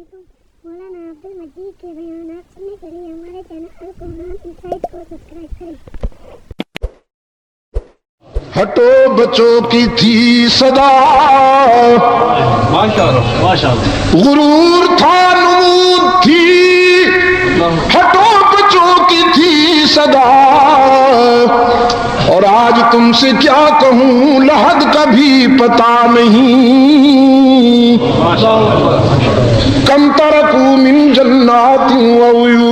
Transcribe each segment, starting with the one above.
علیکم۔ مولانا عبد المجید کے بیانات سننے کے لیے ہمارے چینل القرآن انسائٹ کو سبسکرائب کریں۔ ہٹو بچوں کی تھی صدا، غرور تھا نمود تھی، ہٹو بچوں کی تھی صدا، اور آج تم سے کیا کہوں لحد کا بھی پتا نہیں، کم ترکوا من جنات وعیون،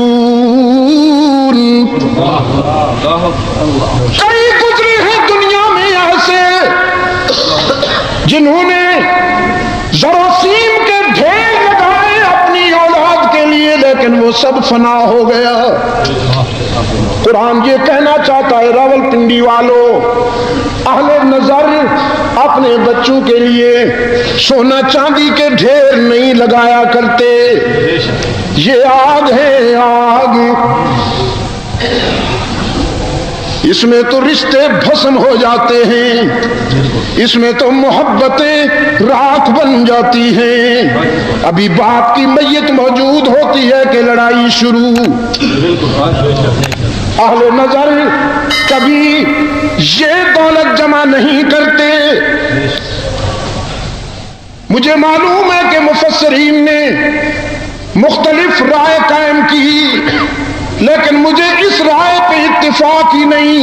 کئی گزرے ہیں دنیا میں ایسے جنہوں نے جراثیم کے ڈھیر لگائے اپنی اولاد کے لیے، لیکن وہ سب فنا ہو گیا۔ قرآن یہ کہنا چاہتا ہے راولپنڈی والوں، اہل نظر اپنے بچوں کے لیے سونا چاندی کے ڈھیر نہیں لگایا کرتے، یہ آگ ہے آگ، اس میں تو رشتے بھسم ہو جاتے ہیں، اس میں تو محبتیں راکھ بن جاتی ہیں، ابھی باپ کی میت موجود ہوتی ہے کہ لڑائی شروع۔ اہل نظر کبھی یہ دولت جمع نہیں کرتے۔ مجھے معلوم ہے کہ مفسرین نے مختلف رائے قائم کی، لیکن مجھے اس رائے پہ اتفاق ہی نہیں،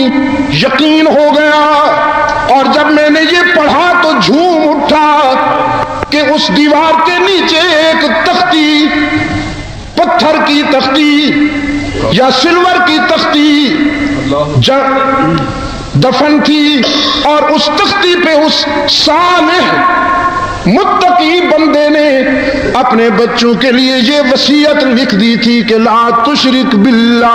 یقین ہو گیا، اور جب میں نے یہ پڑھا تو جھوم اٹھا کہ اس دیوار کے نیچے ایک تختی، پتھر کی تختی یا سلور کی تختی دفن تھی، اور اس تختی پہ اس صالح متقی بندے نے اپنے بچوں کے لیے یہ وصیت لکھ دی تھی کہ لا تشرک باللہ،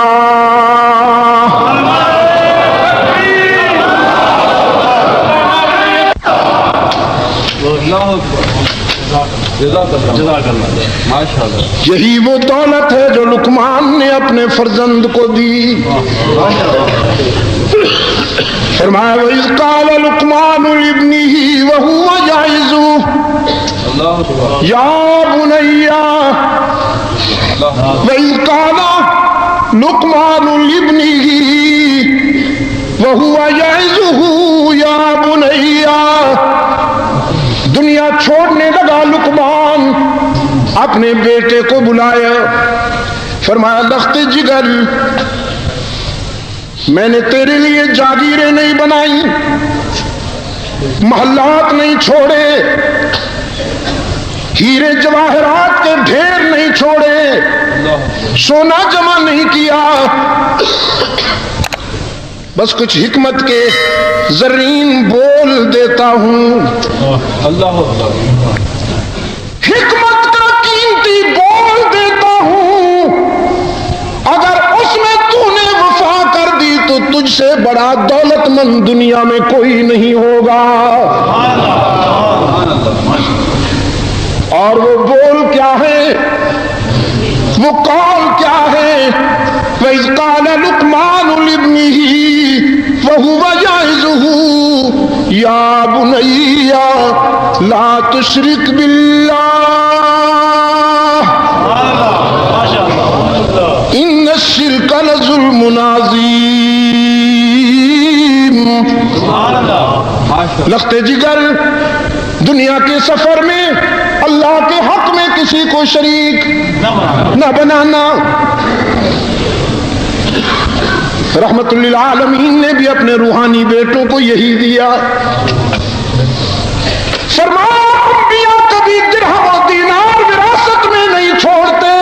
یہی وہ دولت ہے جو لقمان نے اپنے فرزند کو دی۔ فرمایا وَإِذْ قَالَ لُقْمَانُ لِابْنِهِ وَهُوَ يَعِظُهُ يَا بُنَيَّ، وَإِذْ قَالَ لُقْمَانُ لِابْنِهِ وَهُوَ يَعِظُهُ يَا بُنَيَّ، دنیا چھوڑنے لگا لقمان، اپنے بیٹے کو بلایا، فرمایا لخت جگر، میں نے تیرے لیے جاگیریں نہیں بنائی، محلات نہیں چھوڑے، ہیرے جواہرات کے ڈھیر نہیں چھوڑے، سونا جمع نہیں کیا، بس کچھ حکمت کے زرین بول دیتا ہوں، حکمت کا قیمتی بول دیتا ہوں، اگر اس میں تو نے وفا کر دی تو تجھ سے بڑا دولت مند دنیا میں کوئی نہیں ہوگا۔ اور وہ بول کیا ہے، وہ قول کیا ہے، وَإِذْ قَالَ لُقْمَانُ لِابْنِهِ وَهُوَ يَعِظُهُ يَا بُنَيَّ لَا تُشْرِكْ بِاللَّهِ إِنَّ الشِّرْكَ لَظُلْمٌ عَظِيمٌ۔ لخت جگر، دنیا کے سفر میں اللہ کے حق میں کسی کو شریک نہ بنانا۔ رحمت للعالمین نے بھی اپنے روحانی بیٹوں کو یہی دیا، فرمایا انبیاء کبھی درہم و دینار وراثت میں نہیں چھوڑتے،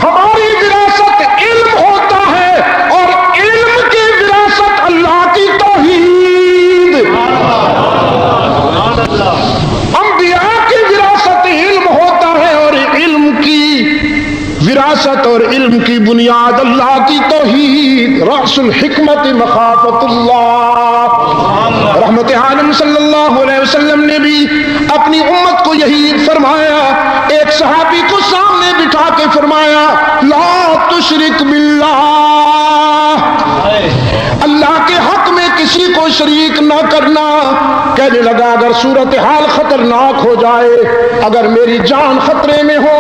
ہماری وراثت علم ہوتا ہے، اور علم کی وراثت اللہ کی توحید۔ انبیاء کی وراثت علم ہوتا ہے، اور علم کی وراثت اور علم کی بنیاد اللہ کی توحید، رأس الحکمت مخافت اللہ۔ رحمت عالم صلی اللہ علیہ وسلم نے بھی اپنی امت کو یہی فرمایا، ایک صحابی کو سامنے بٹھا کے فرمایا لا تشرک باللہ، اللہ کے حق میں کسی کو شریک نہ کرنا۔ کہنے لگا اگر صورتحال خطرناک ہو جائے، اگر میری جان خطرے میں ہو،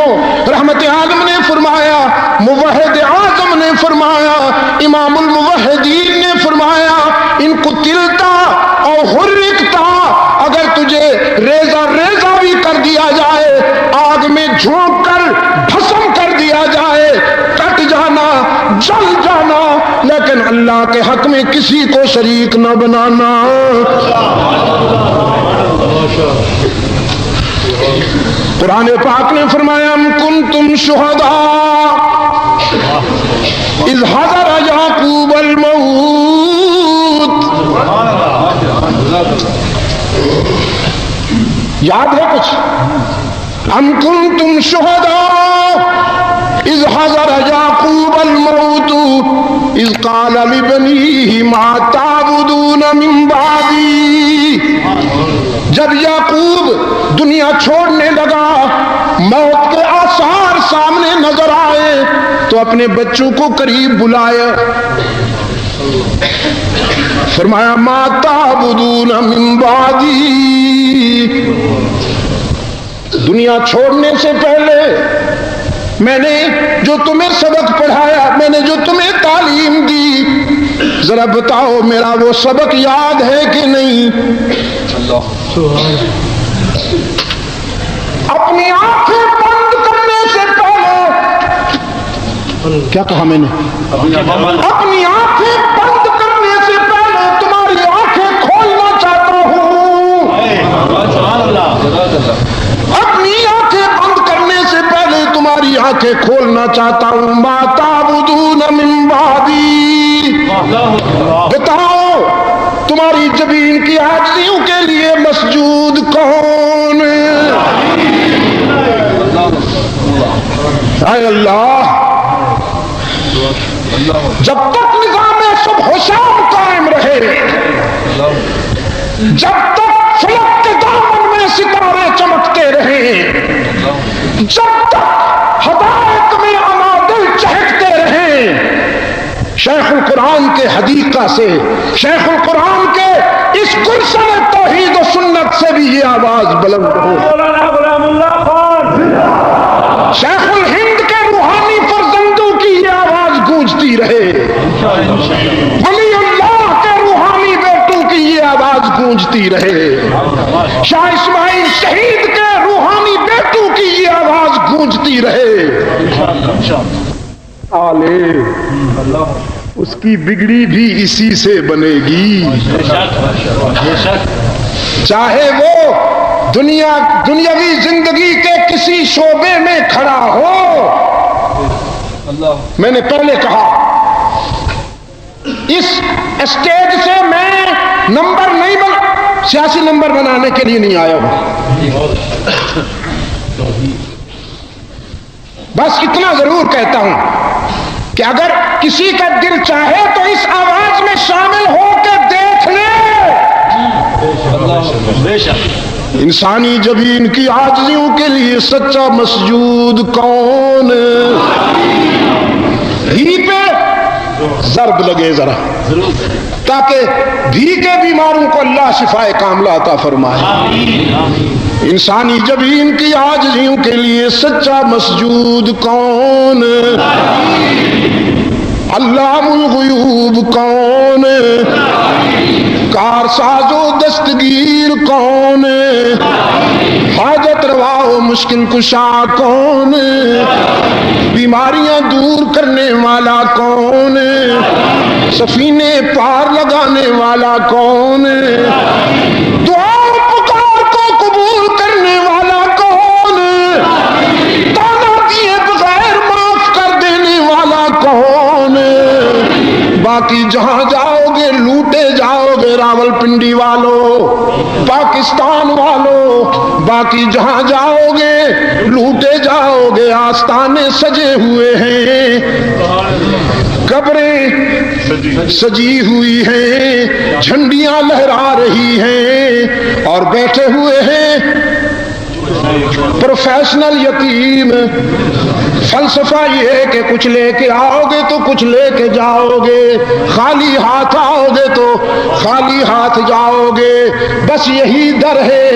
رحمت عالم نے فرمایا، موحد اعظم نے فرمایا، امام الموحدین نے فرمایا، ان قتلتا اور حرکتا، اگر تجھے ریزہ ریزہ بھی کر دیا جائے، آگ میں جھونک کر بھسم کر دیا جائے، کٹ جانا، جل جانا، لیکن اللہ کے حق میں کسی کو شریک نہ بنانا۔ قرآن پاک نے فرمایا ام کنتم شہداء اذ حضر یعقوب الموت، یاد ہے کچھ؟ ام کنتم شہداء اذ حضر یعقوب الموت اذ قال لبنیہ ما تعبدون من بعدی، جب یعقوب دنیا چھوڑنے لگا، موت کے آثار سامنے نظر آئے تو اپنے بچوں کو قریب بلایا، فرمایا ما تعبدون من بعدی، دنیا چھوڑنے سے پہلے میں نے جو تمہیں سبق پڑھایا، میں نے جو تمہیں تعلیم دی، ذرا بتاؤ میرا وہ سبق یاد ہے کہ نہیں؟ اپنی آنکھیں بند کرنے سے پہلے، کیا کہا میں نے؟ اپنی آنکھیں بند کرنے سے پہلے تمہاری آنکھیں کھولنا چاہتا ہوں، اپنی آنکھیں بند کرنے سے پہلے تمہاری آنکھیں کھولنا چاہتا ہوں۔ ما تعبدون من بعدی، بتاؤ تمہاری جبین کی عاجزیوں کے لیے مسجود کون؟ اے اللہ، جب تک نظام صبح و شام قائم رہے، جب تک فلک کے دامن میں ستارے چمکتے رہیں، جب تک ہدایت میں انادل چہکتے رہیں، شیخ القرآن کے حدیقہ سے، شیخ القرآن کے اس گلشن توحید و سنت سے بھی یہ آواز بلند ہو، شیخ الہند کے روحانی فرزندوں کی یہ آواز گونجتی رہے، ولی اللہ کے روحانی بیٹوں کی یہ آواز گونجتی رہے، شاہ اسماعیل شہید کے روحانی بیٹوں کی یہ آواز گونجتی رہے۔ آلے اس کی بگڑی بھی اسی سے بنے گی، چاہے وہ دنیاوی زندگی کے کسی شعبے میں کھڑا ہو۔ میں نے پہلے کہا اس اسٹیج سے میں نمبر نہیں سیاسی نمبر بنانے کے لیے نہیں آیا ہوں، بس اتنا ضرور کہتا ہوں کہ اگر کسی کا دل چاہے تو اس آواز میں شامل ہو کے دیکھ لے، انسانی جبین کی عاجزیوں کے لیے سچا مسجود کون؟ بھی پہ ضرب لگے ذرا، تاکہ بھی کے بیماروں کو اللہ شفائے کاملہ عطا فرمائے۔ انسانی جبین کی عاجزیوں کے لیے سچا مسجود کون؟ علام الغیوب کون؟ کارساز و دستگیر کون؟ حاجت روا و مشکل کشا کون؟ بیماریاں دور کرنے والا کون؟ سفینے پار لگانے والا کون؟ دعا پکار کو قبول کرنے والا کون؟ تانا دیے بغیر معاف کر دینے والا کون؟ باقی جہاں جاؤ گے لوٹے جاؤ گے، راول پنڈی والو، پاکستان والو، باقی جہاں جاؤ گے لوٹے جاؤ گے۔ آستانے سجے ہوئے ہیں، قبریں سجی ہوئی ہیں، جھنڈیاں لہرا رہی ہیں، اور بیٹھے ہوئے ہیں پروفیشنل یتیم. فلسفہ یہ ہے کہ کچھ لے کے آؤ گے تو کچھ لے کے جاؤ گے، خالی ہاتھ آؤ گے تو خالی ہاتھ جاؤ گے، بس یہی در ہے.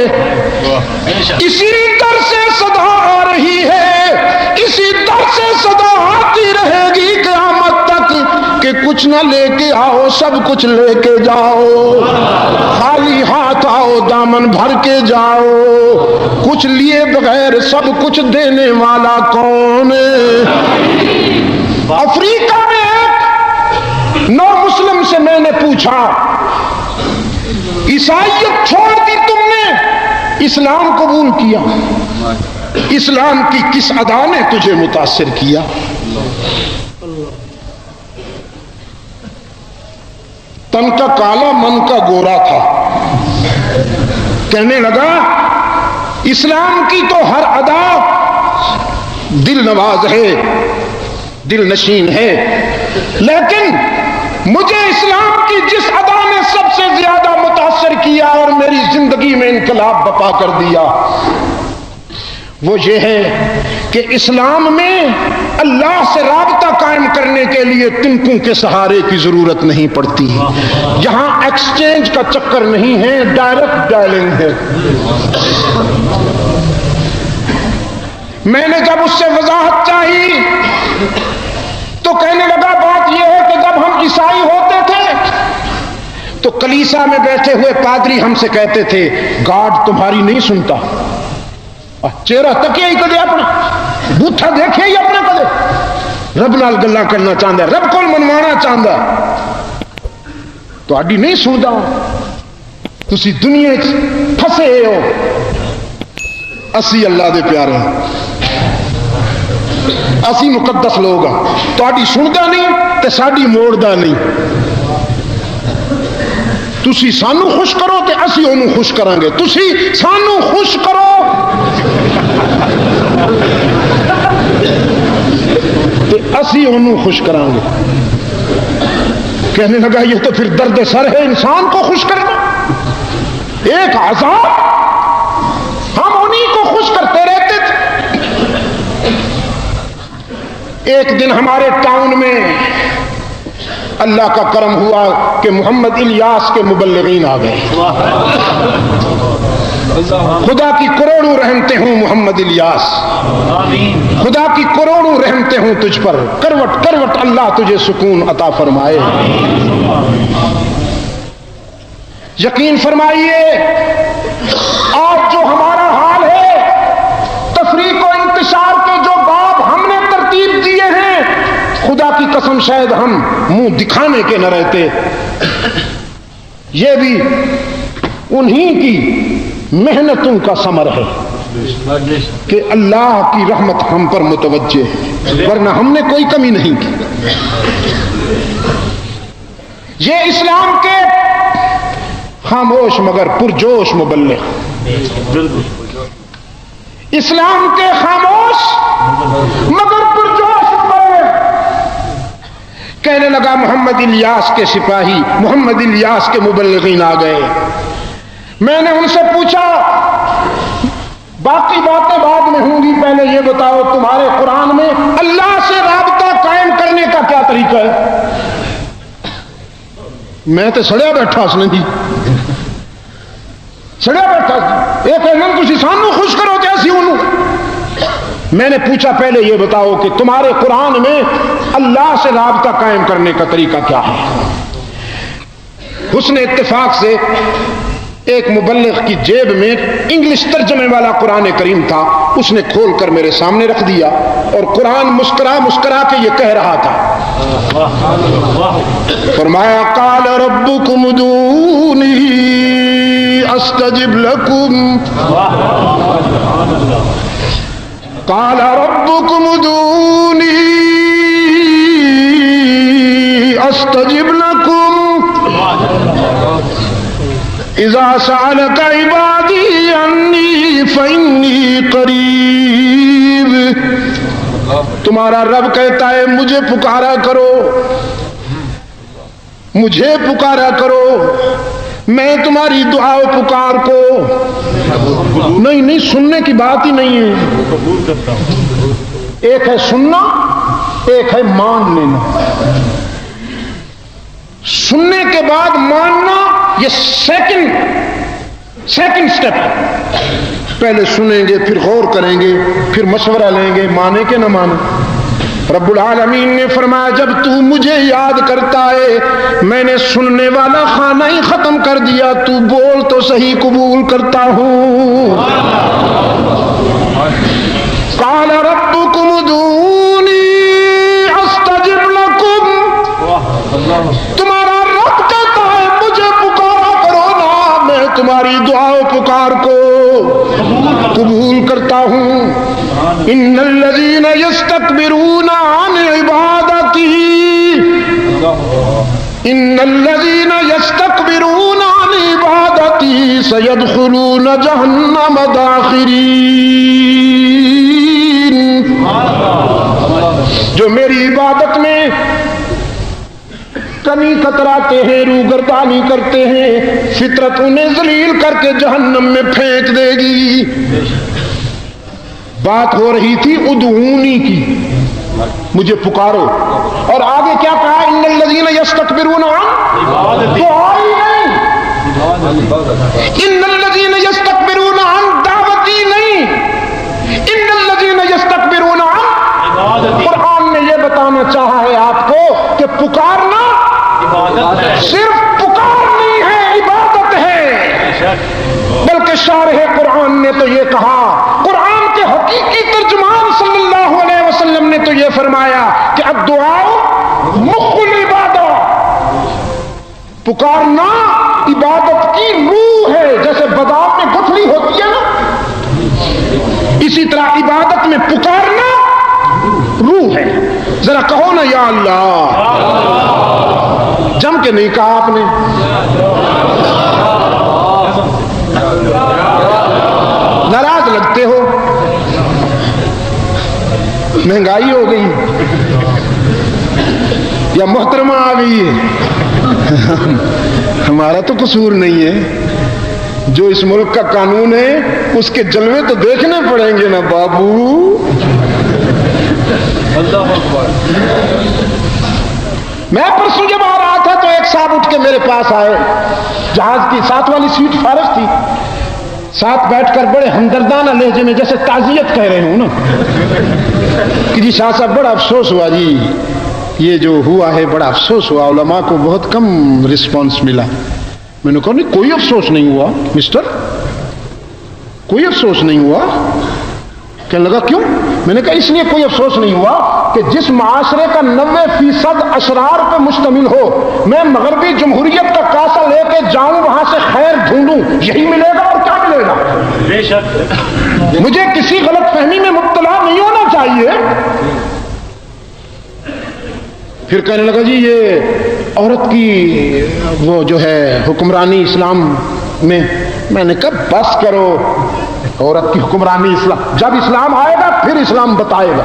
اسی در سے صدا آ رہی ہے، اسی در سے صدا آتی رہے گی قیامت تک کہ کچھ نہ لے کے آؤ سب کچھ لے کے جاؤ، خالی ہاتھ آؤ دامن بھر کے جاؤ، کچھ لیے بغیر سب کچھ دینے والا کون؟ افریقہ میں ایک نو مسلم سے میں نے پوچھا، عیسائیت چھوڑ دی تم نے، اسلام قبول کیا، اسلام کی کس ادا نے تجھے متاثر کیا؟ تن کا کالا من کا گورا تھا. کہنے لگا اسلام کی تو ہر ادا دل نواز ہے، دل نشین ہے، لیکن مجھے اسلام کی جس ادا نے سب سے زیادہ متاثر کیا اور میری زندگی میں انقلاب بپا کر دیا وہ یہ ہے کہ اسلام میں اللہ سے رابطہ قائم کرنے کے لیے تنکوں کے سہارے کی ضرورت نہیں پڑتی، یہاں ایکسچینج کا چکر نہیں ہے، ڈائریکٹ ڈائلنگ ہے. میں نے جب اس سے وضاحت چاہی تو کہنے لگا بات یہ ہے کہ جب ہم عیسائی ہوتے تھے تو کلیسا میں بیٹھے ہوئے پادری ہم سے کہتے تھے گاڈ تمہاری نہیں سنتا. چہرہ تکیا ہی کدے اپنا بوتھا دیکھے ہی اپنا کدے رب نال گلاں کرنا چاہتا ہے، رب کو منوانا چاہتا ہے، تو آڈی نہیں سنتا. تسی دنیا پھسے ہو، اسی اللہ دے پیارے ہیں، اسی مقدس لوگ ہاں، تو آڈی سنتا نہیں تے ساڈی موڑدا نہیں. تسی سانو خوش کرو تے اسی انہوں خوش کریں گے، تسی سانو خوش کرو تے اسی انہوں خوش کریں گے. کہنے لگا یہ تو پھر درد سر ہے انسان کو خوش کرنا، ایک عذاب ہم انہی کو خوش کرتے رہتے تھے. ایک دن ہمارے ٹاؤن میں اللہ کا کرم ہوا کہ محمد الیاس کے مبلغین آ گئے. خدا کی کروڑوں رحمتیں ہوں محمد الیاس، خدا کی کروڑوں رحمتیں ہوں تجھ پر، کروٹ کروٹ اللہ تجھے سکون عطا فرمائے. یقین فرمائیے آج جو ہمارا حال ہے، تفریق و انتشار کے جو باب ہم نے ترتیب دیے ہیں، خدا کی قسم شاید ہم منہ دکھانے کے نہ رہتے. یہ بھی انہی کی محنتوں کا ثمر ہے کہ اللہ کی رحمت ہم پر متوجہ ہے، ورنہ ہم نے کوئی کمی نہیں کی. یہ اسلام کے خاموش مگر پرجوش مبلغ، اسلام کے خاموش مگر پرجوش مبلغ. کہنے لگا محمد الیاس کے سپاہی، محمد الیاس کے مبلغین آ گئے. میں نے ان سے پوچھا باقی باتیں بعد میں ہوں گی، پہلے یہ بتاؤ تمہارے قرآن میں اللہ سے رابطہ قائم کرنے کا کیا طریقہ ہے؟ میں تو سڑیا بیٹھا اس نے جی، سڑیا بیٹھا یہ کہنا تسی سانو خوش کرو تے اسی انہوں. میں نے پوچھا پہلے یہ بتاؤ کہ تمہارے قرآن میں اللہ سے رابطہ قائم کرنے کا طریقہ کیا ہے؟ حسن اتفاق سے ایک مبلغ کی جیب میں انگلش ترجمے والا قرآن کریم تھا، اس نے کھول کر میرے سامنے رکھ دیا اور قرآن مسکرا مسکرا کے یہ کہہ رہا تھا. فرمایا قال ربکم ادعونی استجب لکم، قال ربکم ادعونی استجب لکم اذا سألك عبادی انی فإنی قریب. تمہارا رب کہتا ہے مجھے پکارا کرو، مجھے پکارا کرو، میں تمہاری دعا و پکار کو نہیں سننے کی بات ہی نہیں ہے. ایک ہے سننا، ایک ہے مان لینا. سننے کے بعد ماننا یہ سیکنڈ سٹیپ. پہلے سنیں گے، پھر غور کریں گے، پھر مشورہ لیں گے، مانے کہ نہ مانے. رب العالمین نے فرمایا جب تو مجھے یاد کرتا ہے میں نے سننے والا خانہ ہی ختم کر دیا، تو بول تو صحیح، قبول کرتا ہوں. قال ربکم ادعونی استجب لکم. تمہارا رب کہتا ہے مجھے پکارا کرو نا، میں تمہاری دعا و پکار کو قبول کرتا ہوں. ان الذین یستکبرون عن عبادتی، ان الذین یستکبرون عن عبادتی سیدخلون جہنم داخرین. جو میری عبادت میں کمی کتراتے ہیں، روگردانی کرتے ہیں، فطرت انہیں ذلیل کر کے جہنم میں پھینک دے گی. بات ہو رہی تھی ادعونی کی، مجھے پکارو، اور آگے کیا کہا؟ ان الذین یستکبرون عن دعائی نہیں، ان الذین یستکبرون عن دعوتی نہیں، ان الذین یستکبرون عن. قرآن نے یہ بتانا چاہا ہے آپ کو کہ پکارنا صرف پکار نہیں ہے، عبادت ہے. بلکہ شارح قرآن نے تو یہ کہا، قرآن کے حقیقی ترجمان صلی اللہ علیہ وسلم نے تو یہ فرمایا کہ الدعاء مخ العبادہ، پکارنا عبادت کی روح ہے. جیسے بادام میں گٹھلی ہوتی ہے نا، اسی طرح عبادت میں پکارنا روح ہے. ذرا کہو نا یا اللہ. جم کے نہیں کہا آپ نے. ناراض لگتے ہو، مہنگائی ہو گئی یا محترمہ آ گئی ہے؟ ہمارا تو قصور نہیں ہے، جو اس ملک کا قانون ہے اس کے جلوے تو دیکھنے پڑیں گے نا بابو. میں پرسوں جب آ رہا تھا تو ایک صاحب اٹھ کے میرے پاس آئے، جہاز کی ساتھ والی سیٹ فارغ تھی، ساتھ بیٹھ کر بڑے ہمدردانہ لہجے میں جیسے تعزیت کہہ رہے ہوں نا کہ جی شاہ صاحب بڑا افسوس ہوا جی، یہ جو ہوا ہے بڑا افسوس ہوا، علماء کو بہت کم رسپانس ملا. میں نے کہا نہیں کوئی افسوس نہیں ہوا مسٹر، کوئی افسوس نہیں ہوا. کہنے لگا کیوں؟ میں نے کہا اس لیے کوئی افسوس نہیں ہوا کہ جس معاشرے کا 90% اشرار پہ مشتمل ہو، میں مغربی جمہوریت کا کاسا لے کے جاؤں وہاں سے خیر ڈھونڈوں، یہی ملے گا اور کیا ملے گا؟ بے شک مجھے کسی غلط فہمی میں مبتلا نہیں ہونا چاہیے. پھر کہنے لگا جی یہ عورت کی وہ جو ہے حکمرانی اسلام میں. میں نے کہا بس کرو، عورت کی حکمرانی اسلام، جب اسلام آئے گا پھر اسلام بتائے گا.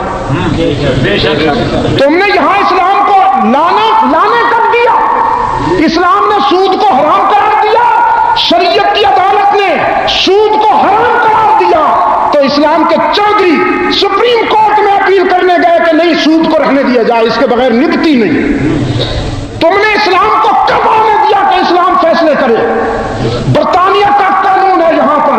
تم نے یہاں اسلام کو لانے کب دیا؟ اسلام نے سود کو حرام قرار دیا، شریعت کی عدالت نے سود کو حرام قرار دیا، تو اسلام کے چودھری سپریم کورٹ میں اپیل کرنے گئے کہ نہیں سود کو رہنے دیا جائے، اس کے بغیر نبتی نہیں. تم نے اسلام کو کب آنے دیا کہ اسلام فیصلے کرے؟ برطانیہ کا قانون ہے یہاں پر،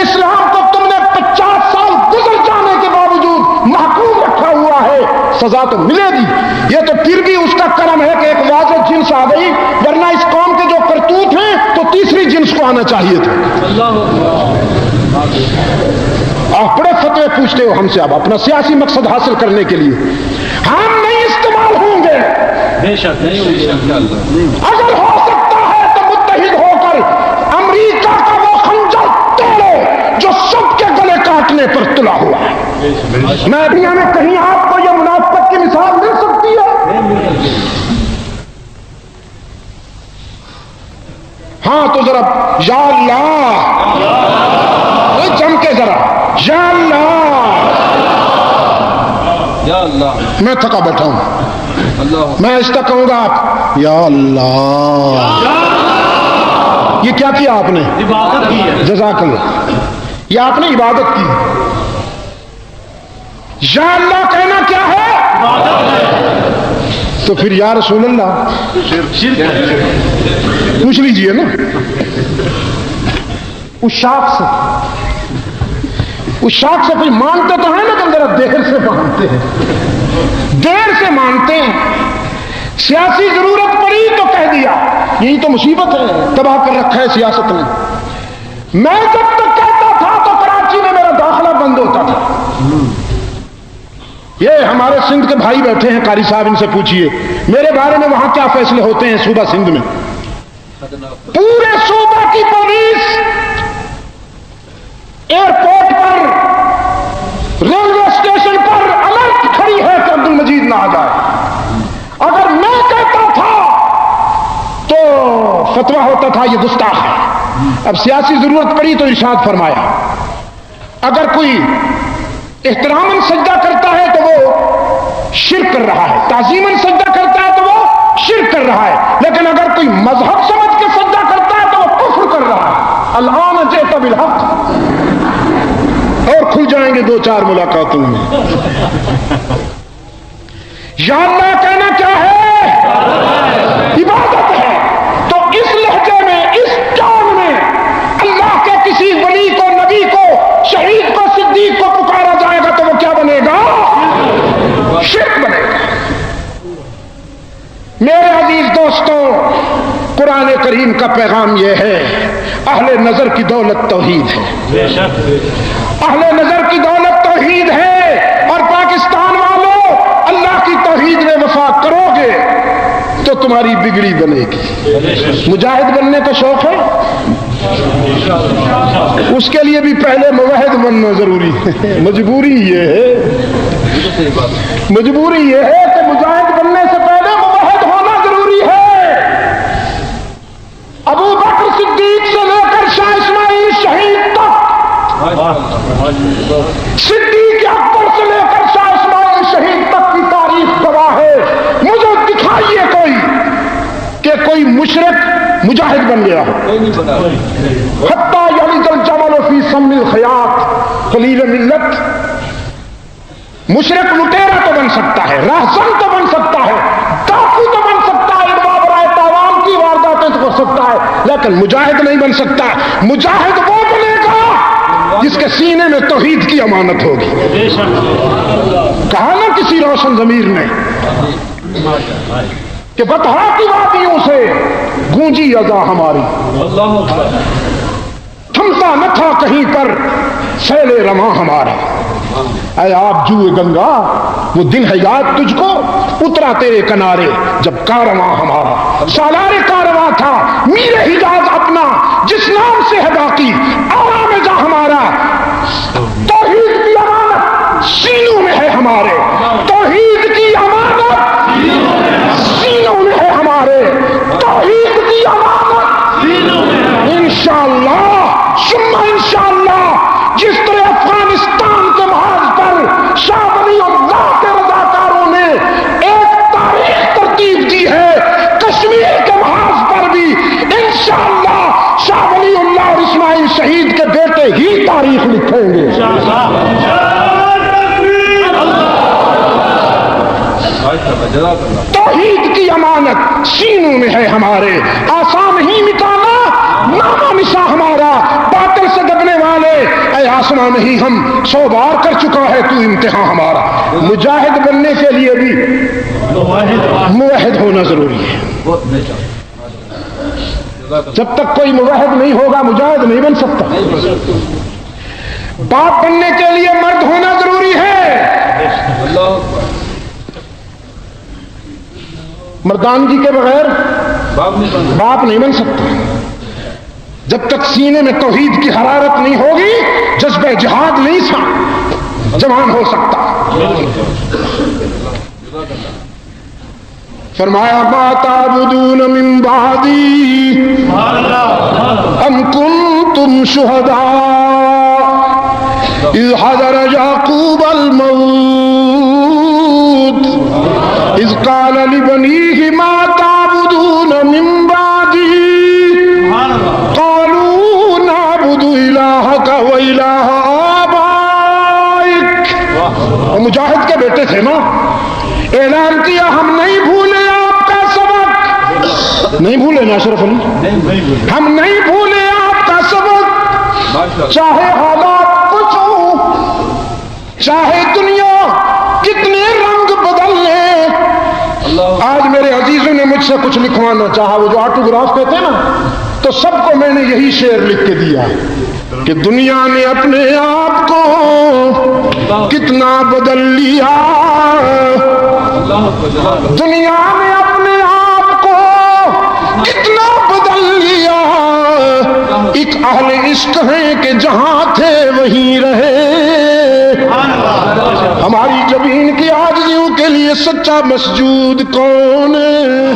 اسلام کو تم نے 50 سال گزر جانے کے باوجود محکوم رکھا ہوا ہے، سزا تو ملے گی. یہ تو پھر بھی اس کا کرم ہے کہ ایک واضح جنس آ گئی، ورنہ اس قوم کے جو کرتوت ہیں تو تیسری جنس کو آنا چاہیے تھا. آپ بڑے فتوے پوچھتے ہو ہم سے اب اپنا سیاسی مقصد حاصل کرنے کے لیے. ہم نہیں استعمال ہوں گے، بے شک نہیں ہوگی. اگر ہو سکتا ہے تو متحد ہو کر امریکہ کا وہ خنجر توڑو جو سب کے گلے کاٹنے پر تلا ہوا ہے. میں دنیا میں کہیں آپ کو یہ منافقت کی مثال مل سکتی ہے؟ ہاں تو ذرا یا اللہ جم کے ذرا یا اللہ. میں تھکا بیٹھا ہوں، یہ کیا کیا آپ نے؟ عبادت کی ہے. جزاک اللہ. یہ آپ نے عبادت کی. یا اللہ کہنا کیا ہے؟ عبادت ہے. تو پھر یا رسول اللہ شرک ہے. پوچھ لیجئے نا اس شاخ سے کوئی مانتے تو ہیں لیکن ذرا دیر سے مانتے ہیں, دیر سے مانتے ہیں. سیاسی ضرورت پڑی تو کہہ دیا. یہی تو مصیبت ہے, تباہ کر رکھا ہے سیاست نے. میں جب تک کہتا تھا تو کراچی میں میرا داخلہ بند ہوتا تھا. یہ ہمارے سندھ کے بھائی بیٹھے ہیں قاری صاحب, ان سے پوچھئے میرے بارے میں وہاں کیا فیصلے ہوتے ہیں صوبہ سندھ میں. پورے صوبہ کی پولیس ایئرپورٹ پر, ریلوے اسٹیشن پر الرٹ کھڑی ہے کہ عبد المجید نہ آ جائے. اگر میں کہتا تھا تو فتویٰ ہوتا تھا یہ گستاخ ہے. اب سیاسی ضرورت پڑی تو ارشاد فرمایا اگر کوئی احتراماً سجدہ کرتا ہے تو وہ شرک کر رہا ہے, تعظیماً سجدہ کرتا ہے تو وہ شرک کر رہا ہے, لیکن اگر کوئی مذہب سمجھ کے سجدہ کرتا ہے تو وہ کفر کر رہا ہے. الآن جئت بالحق. اور کھل جائیں گے 2-4 ملاقاتوں میں. یا اللہ کہنا کیا ہے؟ عبادت ہے. تو اس لہجے میں, اس ٹون میں اللہ کے کسی ولی کو, نبی کو, شہید کو, صدیق کو پکارا جائے گا تو وہ کیا بنے گا؟ شرک بنے گا. میرے عزیز دوستوں, قرآن کریم کا پیغام یہ ہے اہل نظر کی دولت توحید ہے. اہل نظر کی دولت توحید ہے. اور پاکستان والوں, اللہ کی توحید میں وفا کرو گے تو تمہاری بگڑی بنے گی. مجاہد بننے کا شوق ہے, اس کے لیے بھی پہلے موحد بننا ضروری ہے. مجبوری یہ ہے کہ مجاہد بننے سے پہلے موحد ہونا ضروری ہے. ابو بکر صدیق سے لے کر شاہ اسماعیل شہید تک, صدیق اکبر سے لے کر شاہ اسماعیل شہید تک کی تاریخ گواہ ہے. مجھے دکھائیے کہ کوئی مشرک مجاہد بن گیا. حتیٰ یلج الجمل فی سم الخیاط خلیل ملت. مشرک لٹیرا تو بن سکتا ہے, راہزن تو بن سکتا ہے, ڈاکو تو بن سکتا ہے, ارباب رائے تاوان کی وارداتیں تو کر سکتا ہے, لیکن مجاہد نہیں بن سکتا. مجاہد وہ بنے گا جس کے سینے میں توحید کی امانت ہوگی. کہا نا کسی روشن ضمیر نے کہ بطحا کی وادیوں سے گونجی اذا ہماری, تھمتا نہ تھا کہیں پر سیل رواں ہمارا. اے آپ جوئے گنگا, وہ دن ہے یاد تجھ کو اترا تیرے کنارے جب کارواں ہمارا. سالار کارواں تھا میر حجاز اپنا, جس نام سے ہے باقی آرام جا ہمارا. توحید کی امانت سینوں میں ہے ہمارے, توحید کی امانت سینوں میں ہے ہمارے, توحید کی امانت سینوں میں. انشاءاللہ ثم انشاءاللہ جس طرح افغانستان کے محاذ پر شاہ ولی اللہ کے رضاکاروں نے ایک تاریخ ترتیب دی ہے, کشمیر کے محاذ پر بھی انشاءاللہ شاہ ولی اللہ اور اسماعیل شہید کے بیٹے ہی تاریخ لکھیں گے. توحید کی امانت سینوں میں ہے ہمارے, آسان نہیں مٹانا نامہ نشاں ہمارا. باطل سے دبنے والے اے آسمان نہیں, ہم 100 بار کر چکا ہے تو امتحان ہمارا. مجاہد بننے کے لیے بھی موحد ہونا ضروری ہے. جب تک کوئی موحد نہیں ہوگا مجاہد نہیں بن سکتا. باپ بننے کے لیے مرد ہونا ضروری ہے. مردانگی کے بغیر باپ نہیں بن سکتا. جب تک سینے میں توحید کی حرارت نہیں ہوگی جذبہ جہاد نہیں جوان ہو سکتا. فرمایا ما تعبدون من بعدی ام کنتم شہداء اذ حضر یعقوب الموت اذ قال لبنیہ ما تعبدون من بعدی وہ مجاہد کے بیٹے تھے نا. اعلان کیا ہم نہیں بھولے آپ کا سبق. نہیں بھولے نا اشرف علی, ہم نہیں بھولے آپ کا سبق, چاہے حالات کچھ ہوں, چاہے دنیا کتنے رنگ بدل لے. آج میرے عزیزوں نے مجھ سے کچھ لکھوانا چاہا, وہ جو آٹوگراف کہتے ہیں نا, تو سب کو میں نے یہی شعر لکھ کے دیا کہ دنیا نے اپنے آپ کو کتنا بدل لیا, دنیا نے اپنے آپ کو کتنا بدل لیا. ایک اہل عشق ہیں کہ جہاں تھے وہیں رہے. ہماری جبین کی عاجزیوں کے لیے سچا مسجود کون ہے؟